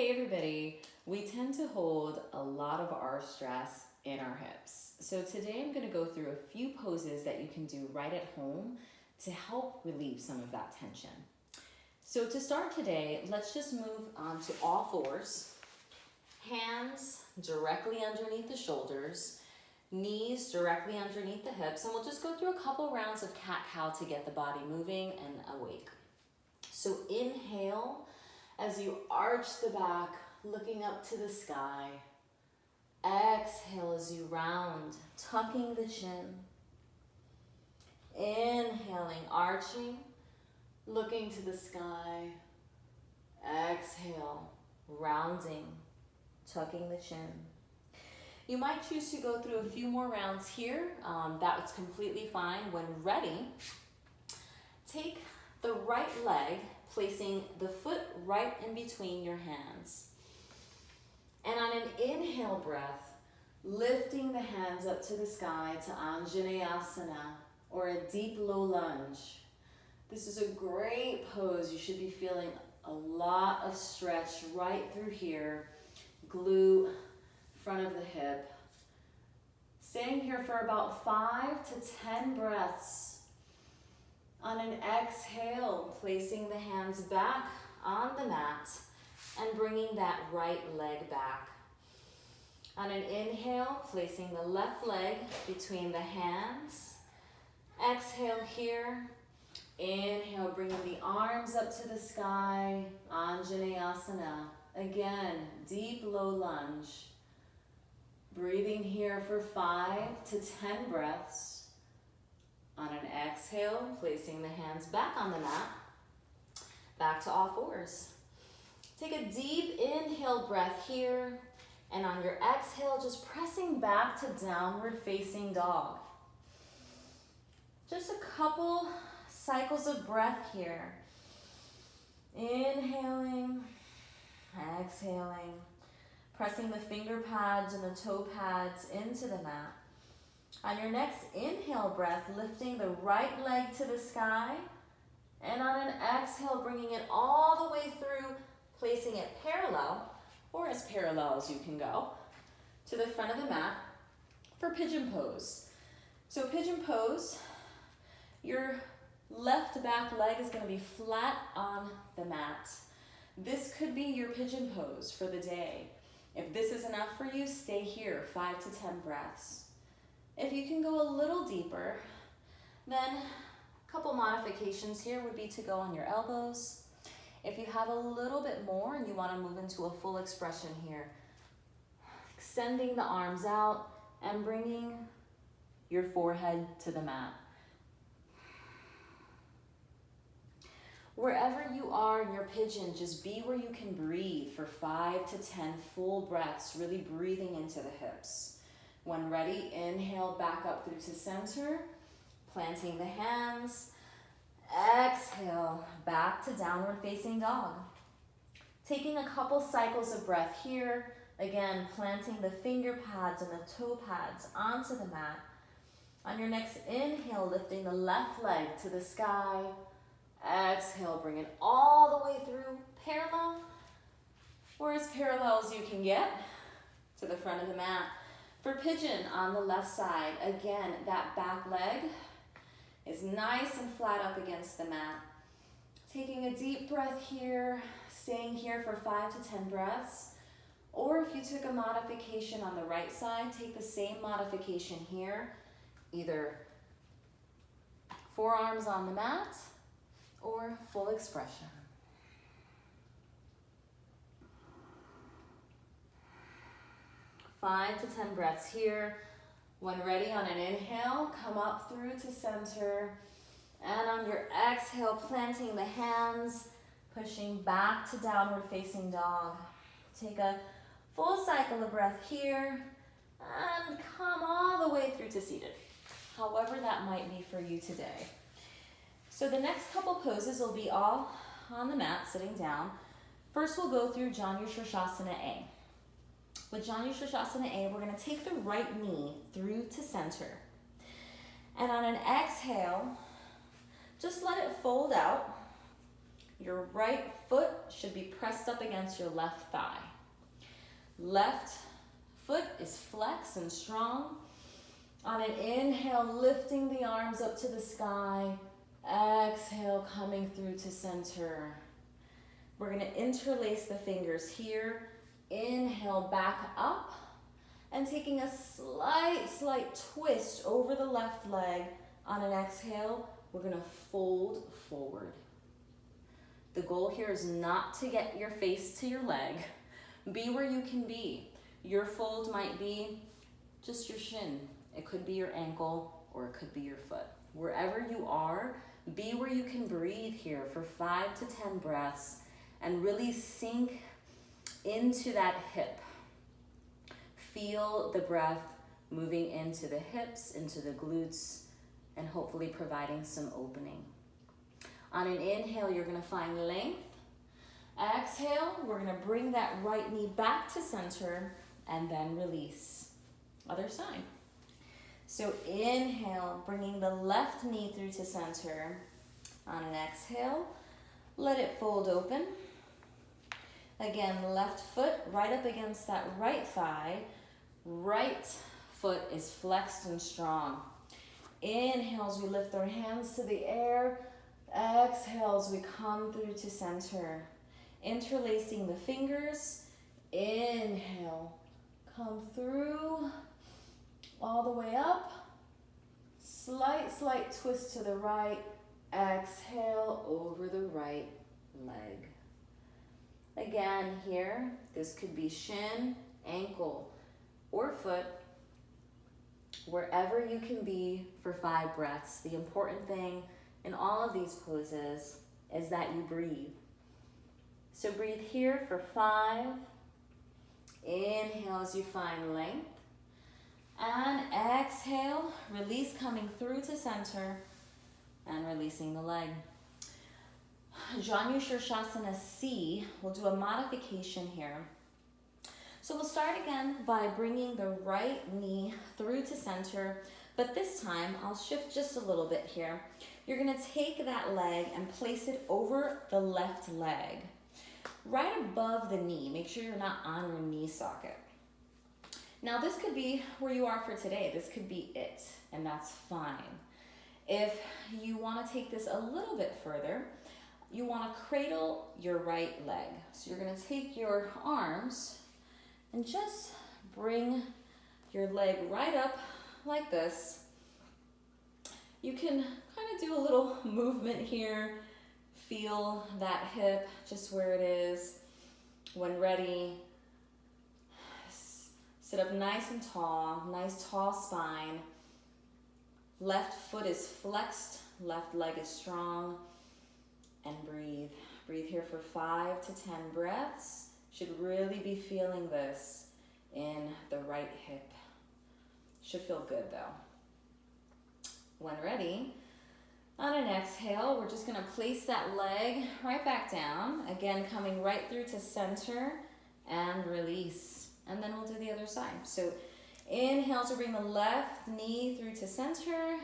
Hey everybody, we tend to hold a lot of our stress in our hips. So today I'm going to go through a few poses that you can do right at home to help relieve some of that tension. So to start today, let's just move on to all fours. Hands directly underneath the shoulders, knees directly underneath the hips, and we'll just go through a couple rounds of cat-cow to get the body moving and awake. So inhale as you arch the back, looking up to the sky. Exhale as you round, tucking the chin. Inhaling, arching, looking to the sky. Exhale, rounding, tucking the chin. You might choose to go through a few more rounds here. That's completely fine. When ready, take the right leg, placing the foot right in between your hands. And on an inhale breath, lifting the hands up to the sky to Anjaneyasana, or a deep low lunge. This is a great pose. You should be feeling a lot of stretch right through here. Glute, front of the hip. Staying here for about 5 to 10 breaths. On an exhale, placing the hands back on the mat and bringing that right leg back. On an inhale, placing the left leg between the hands. Exhale here. Inhale, bringing the arms up to the sky, Anjaneyasana. Again, deep low lunge. Breathing here for 5 to 10 breaths. On an exhale, placing the hands back on the mat, back to all fours. Take a deep inhale breath here, and on your exhale, just pressing back to downward facing dog. Just a couple cycles of breath here. Inhaling, exhaling, pressing the finger pads and the toe pads into the mat. On your next inhale breath, lifting the right leg to the sky. And on an exhale, bringing it all the way through, placing it parallel, or as parallel as you can go, to the front of the mat for pigeon pose. So pigeon pose, your left back leg is going to be flat on the mat. This could be your pigeon pose for the day. If this is enough for you, stay here, 5 to 10 breaths. If you can go a little deeper, then a couple modifications here would be to go on your elbows. If you have a little bit more and you want to move into a full expression here, extending the arms out and bringing your forehead to the mat. Wherever you are in your pigeon, just be where you can breathe for 5 to 10 full breaths, really breathing into the hips. When ready, inhale back up through to center, planting the hands. Exhale, back to downward facing dog. Taking a couple cycles of breath here. Again, planting the finger pads and the toe pads onto the mat. On your next inhale, lifting the left leg to the sky. Exhale, bring it all the way through, parallel, or as parallel as you can get to the front of the mat. For pigeon on the left side, again, that back leg is nice and flat up against the mat. Taking a deep breath here, staying here for 5 to 10 breaths. Or if you took a modification on the right side, take the same modification here, either forearms on the mat or full expression. Five to 10 breaths here. When ready, on an inhale, come up through to center. And on your exhale, planting the hands, pushing back to downward facing dog. Take a full cycle of breath here and come all the way through to seated, however that might be for you today. So the next couple poses will be all on the mat, sitting down. First, we'll go through Janu Shirshasana A. With Janu Shirshasana A, we're going to take the right knee through to center. And on an exhale, just let it fold out. Your right foot should be pressed up against your left thigh. Left foot is flexed and strong. On an inhale, lifting the arms up to the sky. Exhale, coming through to center. We're going to interlace the fingers here. Inhale, back up. And taking a slight twist over the left leg. On an exhale, we're going to fold forward. The goal here is not to get your face to your leg. Be where you can be. Your fold might be just your shin. It could be your ankle, or it could be your foot. Wherever you are, be where you can breathe here for 5 to 10 breaths and really sink into that hip. Feel the breath moving into the hips, into the glutes, and hopefully providing some opening. On an inhale, you're going to find length. Exhale, we're going to bring that right knee back to center and then release. Other side. So inhale, bringing the left knee through to center. On an exhale, let it fold open. Again, left foot right up against that right thigh. Right foot is flexed and strong. Inhales, we lift our hands to the air. Exhales, we come through to center. Interlacing the fingers. Inhale, come through. All the way up. Slight twist to the right. Exhale over the right leg. Again here, this could be shin, ankle, or foot. Wherever you can be for 5 breaths. The important thing in all of these poses is that you breathe. So breathe here for 5. Inhale as you find length. And exhale, release coming through to center and releasing the leg. Janu Shirshasana C, we'll do a modification here. So we'll start again by bringing the right knee through to center, but this time I'll shift just a little bit here. You're gonna take that leg and place it over the left leg, right above the knee. Make sure you're not on your knee socket. Now this could be where you are for today. This could be it, and that's fine. If you want to take this a little bit further, you want to cradle your right leg. So you're going to take your arms and just bring your leg right up like this. You can kind of do a little movement here. Feel that hip just where it is. When ready, sit up nice and tall, nice tall spine. Left foot is flexed, left leg is strong, and breathe. Breathe here for 5 to 10 breaths. Should really be feeling this in the right hip. Should feel good though. When ready, on an exhale, we're just gonna place that leg right back down. Again, coming right through to center and release. And then we'll do the other side. So inhale to bring the left knee through to center.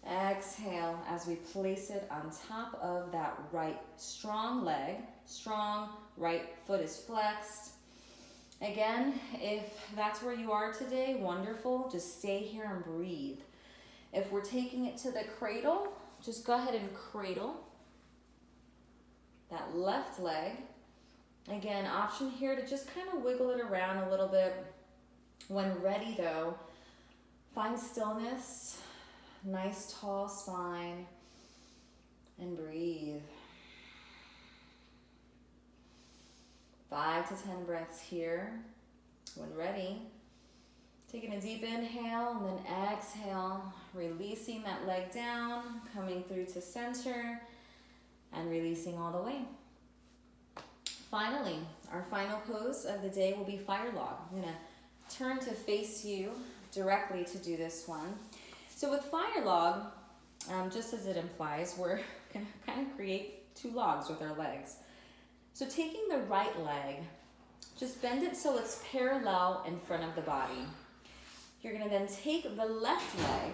Exhale as we place it on top of that right strong leg. Strong right foot is flexed. Again, if that's where you are today, wonderful. Just stay here and breathe. If we're taking it to the cradle, just go ahead and cradle that left leg. Again, option here to just kind of wiggle it around a little bit. When ready though, find stillness, nice tall spine, and breathe. 5 to 10 breaths here. When ready, taking a deep inhale and then exhale, releasing that leg down, coming through to center, and releasing all the way. Finally, our final pose of the day will be fire log. I'm gonna turn to face you directly to do this one. So with fire log, just as it implies, we're gonna kind of create 2 logs with our legs. So taking the right leg, just bend it so it's parallel in front of the body. You're gonna then take the left leg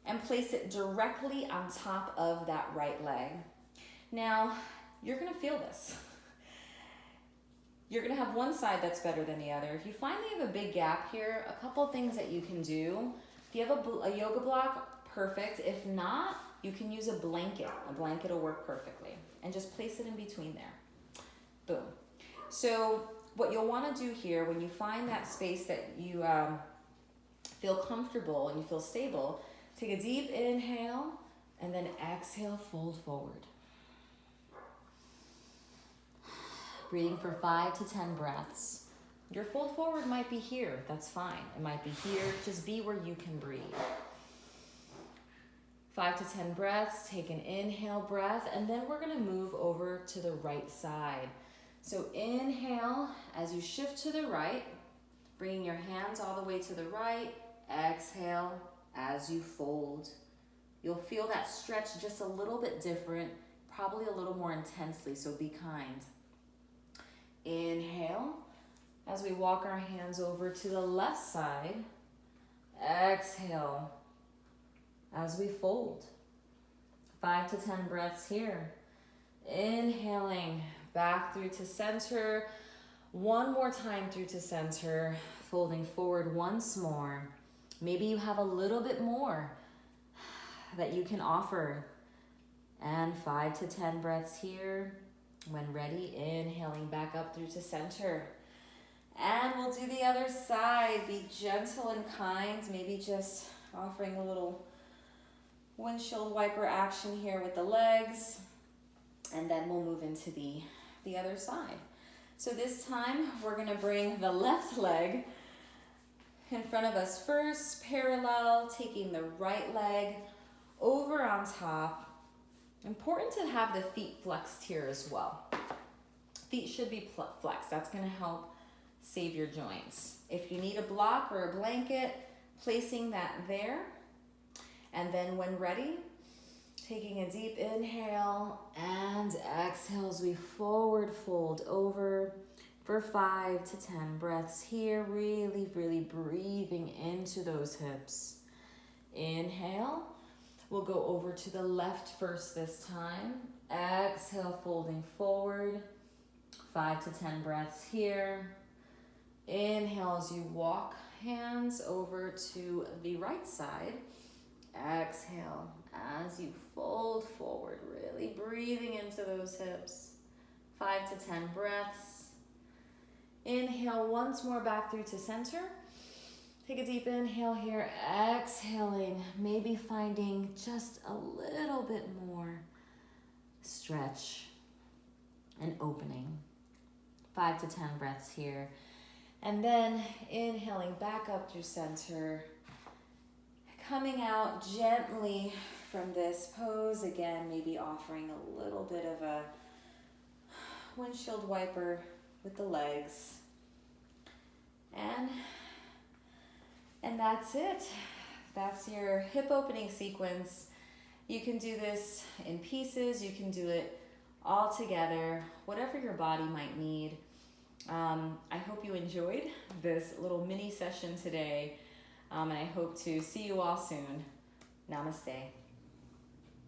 and place it directly on top of that right leg. Now, you're gonna feel this. You're gonna have one side that's better than the other. If you find that you have a big gap here, a couple things that you can do. If you have a yoga block, perfect. If not, you can use a blanket. A blanket will work perfectly. And just place it in between there. Boom. So what you'll wanna do here, when you find that space that you feel comfortable and you feel stable, take a deep inhale and then exhale, fold forward. Breathing for 5 to 10 breaths. Your fold forward might be here, that's fine. It might be here, just be where you can breathe. 5 to 10 breaths, take an inhale breath, and then we're gonna move over to the right side. So inhale, as you shift to the right, bringing your hands all the way to the right, exhale as you fold. You'll feel that stretch just a little bit different, probably a little more intensely, so be kind. Inhale, as we walk our hands over to the left side. Exhale, as we fold. 5 to 10 breaths here. Inhaling, back through to center. One more time through to center, folding forward once more. Maybe you have a little bit more that you can offer. And 5 to 10 breaths here. When ready, inhaling back up through to center. And we'll do the other side. Be gentle and kind. Maybe just offering a little windshield wiper action here with the legs. And then we'll move into the other side. So this time, we're gonna bring the left leg in front of us first, parallel, taking the right leg over on top. Important to have the feet flexed here as well. Feet should be flexed. That's gonna help save your joints. If you need a block or a blanket, placing that there. And then when ready, taking a deep inhale and exhale as we forward fold over for 5 to 10 breaths here. Really, really breathing into those hips. Inhale. We'll go over to the left first this time. Exhale, folding forward. 5 to 10 breaths here. Inhale as you walk hands over to the right side. Exhale as you fold forward, really breathing into those hips. 5 to 10 breaths. Inhale once more back through to center. Take a deep inhale here, exhaling, maybe finding just a little bit more stretch and opening. 5 to 10 breaths here. And then inhaling back up through center, coming out gently from this pose. Again, maybe offering a little bit of a windshield wiper with the legs. And that's it. That's your hip opening sequence. You can do this in pieces. You can do it all together, whatever your body might need. I hope you enjoyed this little mini session today, and I hope to see you all soon. Namaste.